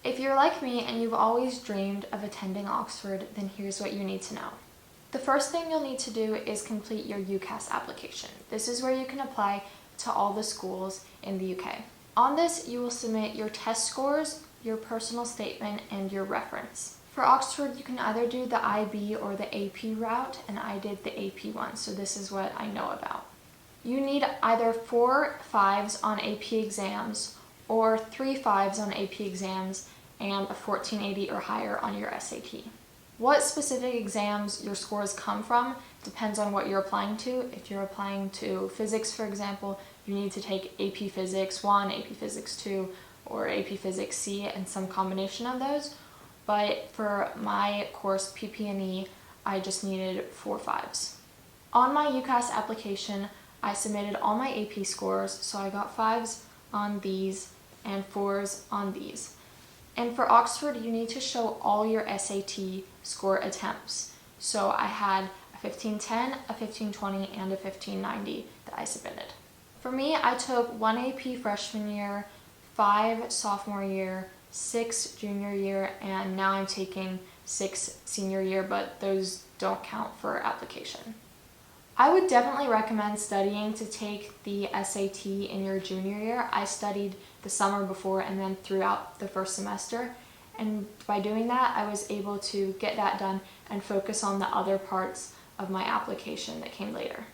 If you're like me and you've always dreamed of attending Oxford, then here's what you need to know. The first thing you'll need to do is complete your UCAS application. This is where you can apply to all the schools in the UK. On this, you will submit your test scores, your personal statement, and your reference. For Oxford, you can either do the IB or the AP route, and I did the AP one, so this is what I know about. You need either 4 5s on AP exams or 3 5s on AP exams and a 1480 or higher on your SAT. What specific exams your scores come from depends on what you're applying to. If you're applying to physics, for example, you need to take AP Physics 1, AP Physics 2, or AP Physics C, and some combination of those. But for my course, PP&E, I just needed 4 5s. On my UCAS application, I submitted all my AP scores, so I got 5s on these and 4s on these. And for Oxford, you need to show all your SAT score attempts. So I had a 1510, a 1520, and a 1590 that I submitted. For me, I took 1 AP freshman year, 5 sophomore year, 6 junior year, and now I'm taking 6 senior year, but those don't count for application. I would definitely recommend studying to take the SAT in your junior year. I studied the summer before and then throughout the first semester, and by doing that, I was able to get that done and focus on the other parts of my application that came later.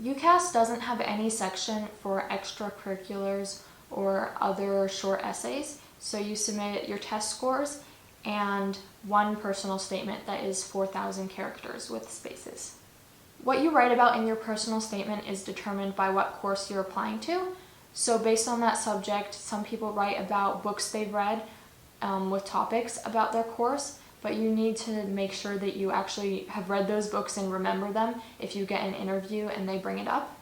UCAS doesn't have any section for extracurriculars or other short essays, so you submit your test scores and 1 personal statement that is 4,000 characters with spaces. What you write about in your personal statement is determined by what course you're applying to. So based on that subject, some people write about books they've read with topics about their course, but you need to make sure that you actually have read those books and remember them if you get an interview and they bring it up.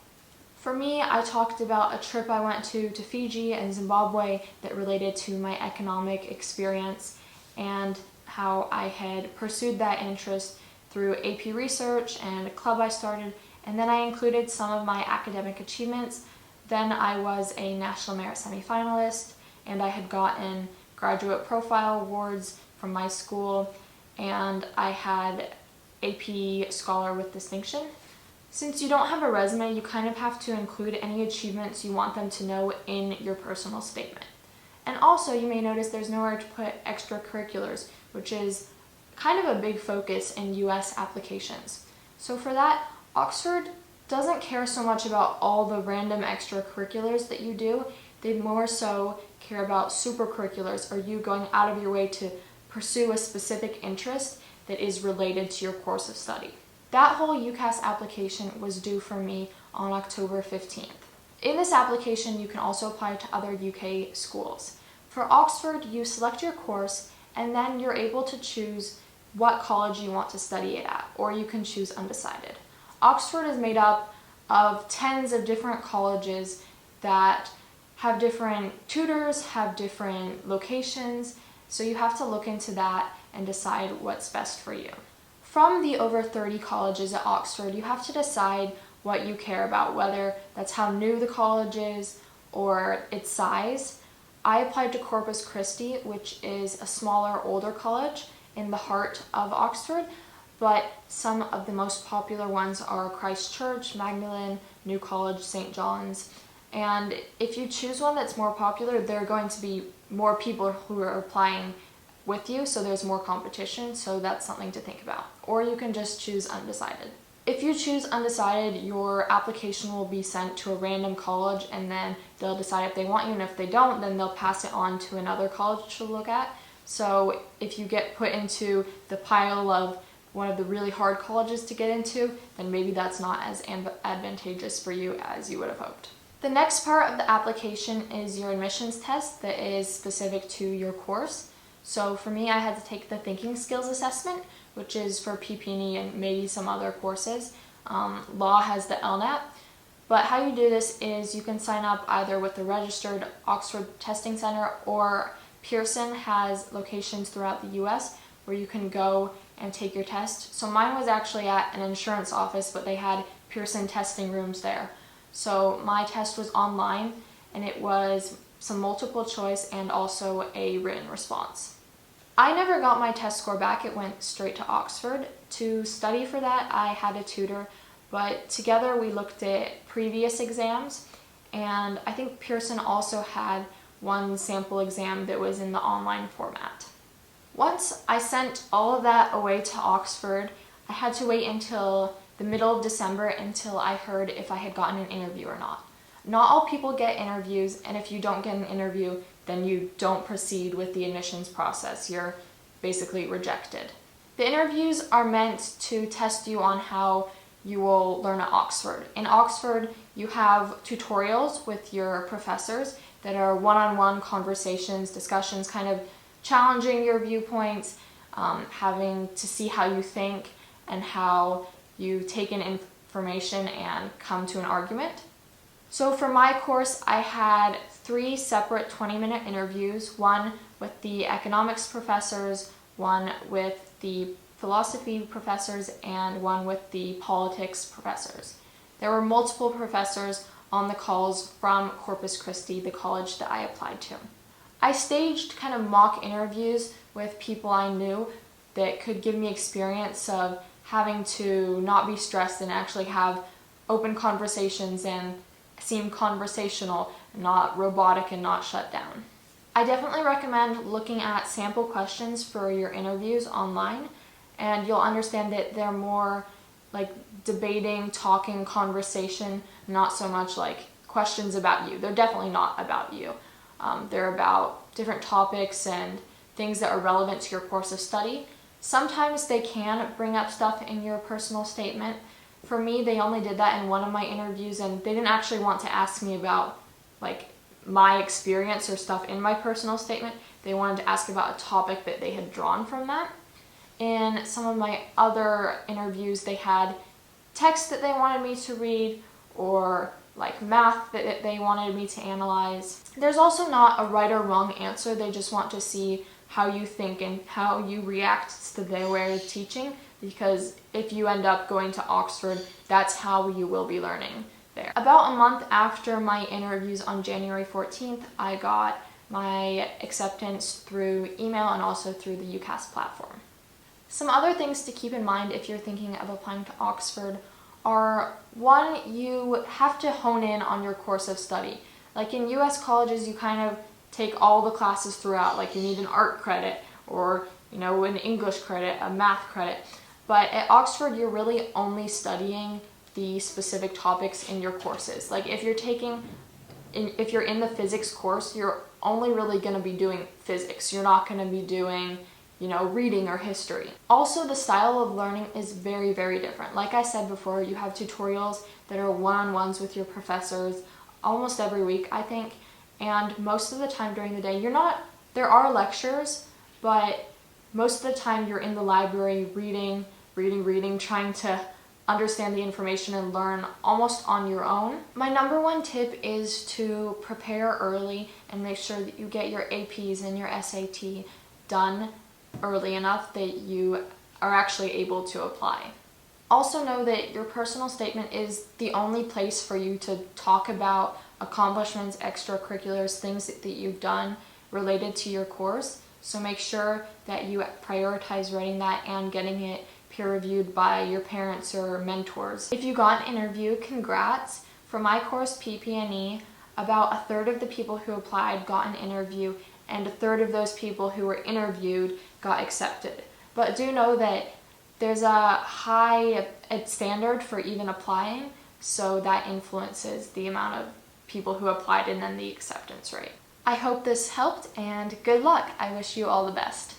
For me, I talked about a trip I went to Fiji and Zimbabwe that related to my economic experience and how I had pursued that interest through AP research and a club I started, and then I included some of my academic achievements. Then I was a National Merit semifinalist, and I had gotten graduate profile awards from my school, and I had AP Scholar with distinction. Since you don't have a resume, you kind of have to include any achievements you want them to know in your personal statement. And also, you may notice there's nowhere to put extracurriculars, which is kind of a big focus in US applications. So for that, Oxford doesn't care so much about all the random extracurriculars that you do. They more so care about supercurriculars, or you going out of your way to pursue a specific interest that is related to your course of study. That whole UCAS application was due for me on October 15th. In this application, you can also apply to other UK schools. For Oxford, you select your course, and then you're able to choose what college you want to study it at, or you can choose undecided. Oxford is made up of tens of different colleges that have different tutors, have different locations, so you have to look into that and decide what's best for you. From the over 30 colleges at Oxford, you have to decide what you care about, whether that's how new the college is or its size. I applied to Corpus Christi, which is a smaller, older college in the heart of Oxford, but some of the most popular ones are Christ Church, Magdalen, New College, St. John's. And if you choose one that's more popular, there are going to be more people who are applying with you, so there's more competition, so that's something to think about. Or you can just choose undecided. If you choose undecided, your application will be sent to a random college, and then they'll decide if they want you, and if they don't, then they'll pass it on to another college to look at. So if you get put into the pile of one of the really hard colleges to get into, then maybe that's not as advantageous for you as you would have hoped. The next part of the application is your admissions test that is specific to your course. So for me, I had to take the thinking skills assessment, which is for PP&E and maybe some other courses. Law has the LNAT. But how you do this is you can sign up either with the registered Oxford Testing Center, or Pearson has locations throughout the US where you can go and take your test. So mine was actually at an insurance office, but they had Pearson testing rooms there. So my test was online, and it was some multiple choice, and also a written response. I never got my test score back. It went straight to Oxford. To study for that, I had a tutor, but together we looked at previous exams, and I think Pearson also had one sample exam that was in the online format. Once I sent all of that away to Oxford, I had to wait until the middle of December until I heard if I had gotten an interview or not. Not all people get interviews, and if you don't get an interview, then you don't proceed with the admissions process. You're basically rejected. The interviews are meant to test you on how you will learn at Oxford. In Oxford, you have tutorials with your professors that are one-on-one conversations, discussions, kind of challenging your viewpoints, having to see how you think and how you take in information and come to an argument. So for my course, I had 3 separate 20-minute interviews, one with the economics professors, one with the philosophy professors, and one with the politics professors. There were multiple professors on the calls from Corpus Christi, the college that I applied to. I staged kind of mock interviews with people I knew that could give me experience of having to not be stressed and actually have open conversations and seem conversational, not robotic and not shut down. I definitely recommend looking at sample questions for your interviews online, and you'll understand that they're more like debating, talking, conversation, not so much like questions about you. They're definitely not about you. They're about different topics and things that are relevant to your course of study. Sometimes they can bring up stuff in your personal statement. For me, they only did that in one of my interviews, and they didn't actually want to ask me about like my experience or stuff in my personal statement. They wanted to ask about a topic that they had drawn from that. In some of my other interviews, they had text that they wanted me to read or like math that they wanted me to analyze. There's also not a right or wrong answer. They just want to see how you think and how you react to their way of teaching, because if you end up going to Oxford, that's how you will be learning there. About a month after my interviews on January 14th, I got my acceptance through email and also through the UCAS platform. Some other things to keep in mind if you're thinking of applying to Oxford are, one, you have to hone in on your course of study. Like in US colleges, you kind of take all the classes throughout, like you need an art credit or an English credit, a math credit. But at Oxford, you're really only studying the specific topics in your courses. Like if you're in the physics course, you're only really going to be doing physics. You're not going to be doing reading or history. Also, the style of learning is very, very different. Like I said before, you have tutorials that are one-on-ones with your professors almost every week, I think. And most of the time during the day, there are lectures, but most of the time you're in the library reading, trying to understand the information and learn almost on your own. My number one tip is to prepare early and make sure that you get your APs and your SAT done early enough that you are actually able to apply. Also know that your personal statement is the only place for you to talk about accomplishments, extracurriculars, things that you've done related to your course. So make sure that you prioritize writing that and getting it peer-reviewed by your parents or mentors. If you got an interview, congrats. For my course, PP&E, about a third of the people who applied got an interview, and a third of those people who were interviewed got accepted. But do know that there's a high standard for even applying, so that influences the amount of people who applied and then the acceptance rate. I hope this helped, and good luck. I wish you all the best.